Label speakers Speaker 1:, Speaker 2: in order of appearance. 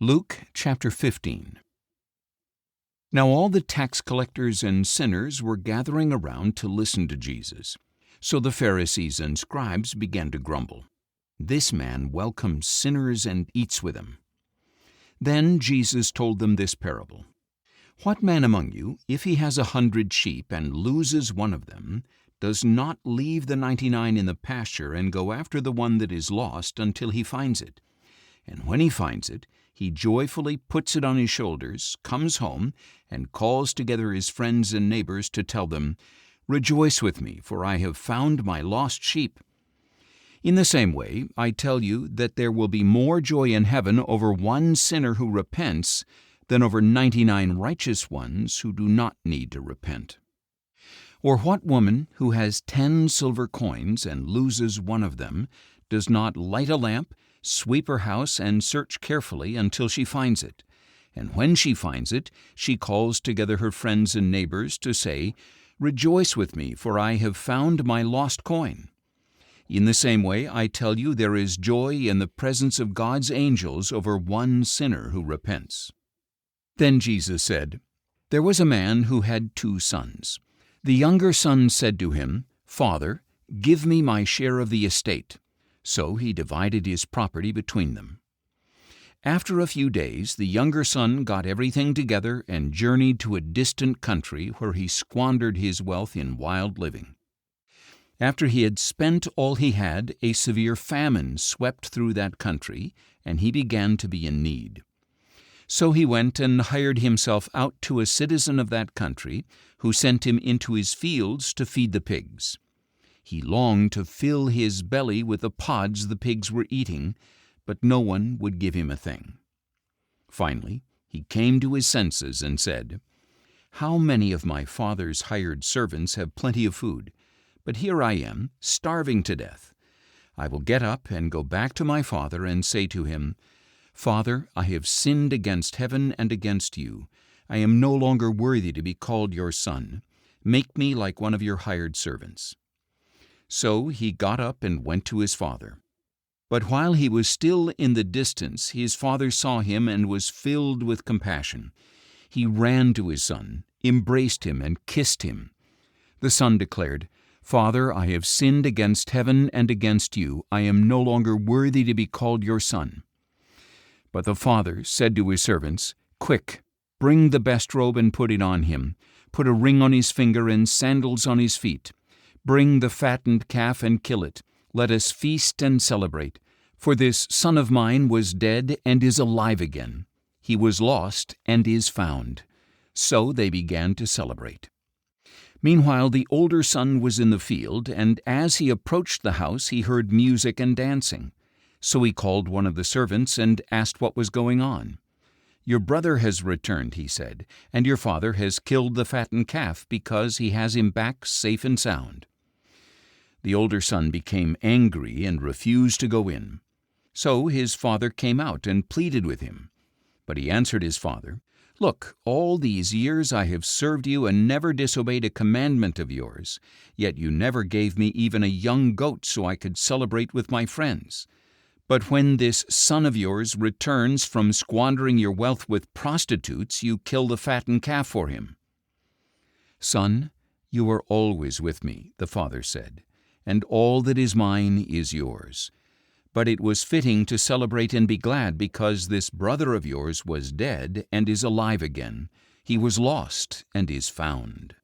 Speaker 1: Luke chapter 15. Now all the tax collectors and sinners were gathering around to listen to Jesus. So the Pharisees and scribes began to grumble. "This man welcomes sinners and eats with them." Then Jesus told them this parable. "What man among you, if he has 100 sheep and loses one of them, does not leave the 99 in the pasture and go after the one that is lost until he finds it? And when he finds it, he joyfully puts it on his shoulders, comes home, and calls together his friends and neighbors to tell them, 'Rejoice with me, for I have found my lost sheep.' In the same way, I tell you that there will be more joy in heaven over one sinner who repents than over 99 righteous ones who do not need to repent. Or what woman who has 10 silver coins and loses one of them does not light a lamp, sweep her house, and search carefully until she finds it? And when she finds it, she calls together her friends and neighbors to say, 'Rejoice with me, for I have found my lost coin.' In the same way, I tell you, there is joy in the presence of God's angels over one sinner who repents." Then Jesus said, "There was a man who had 2 sons. The younger son said to him, 'Father, give me my share of the estate.' So he divided his property between them. After a few days, the younger son got everything together and journeyed to a distant country where he squandered his wealth in wild living. After he had spent all he had, a severe famine swept through that country, and he began to be in need. So he went and hired himself out to a citizen of that country, who sent him into his fields to feed the pigs. He longed to fill his belly with the pods the pigs were eating, but no one would give him a thing. Finally, he came to his senses and said, 'How many of my father's hired servants have plenty of food, but here I am, starving to death. I will get up and go back to my father and say to him, Father, I have sinned against heaven and against you. I am no longer worthy to be called your son. Make me like one of your hired servants.' So he got up and went to his father. But while he was still in the distance, his father saw him and was filled with compassion. He ran to his son, embraced him, and kissed him. The son declared, 'Father, I have sinned against heaven and against you. I am no longer worthy to be called your son.' But the father said to his servants, 'Quick, bring the best robe and put it on him. Put a ring on his finger and sandals on his feet. Bring the fattened calf and kill it. Let us feast and celebrate. For this son of mine was dead and is alive again. He was lost and is found.' So they began to celebrate. Meanwhile, the older son was in the field, and as he approached the house, he heard music and dancing. So he called one of the servants and asked what was going on. 'Your brother has returned,' he said, 'and your father has killed the fattened calf because he has him back safe and sound.' The older son became angry and refused to go in. So his father came out and pleaded with him. But he answered his father, 'Look, all these years I have served you and never disobeyed a commandment of yours, yet you never gave me even a young goat so I could celebrate with my friends. But when this son of yours returns from squandering your wealth with prostitutes, you kill the fattened calf for him.' 'Son, you are always with me,' the father said, 'and all that is mine is yours. But it was fitting to celebrate and be glad, because this brother of yours was dead and is alive again. He was lost and is found.'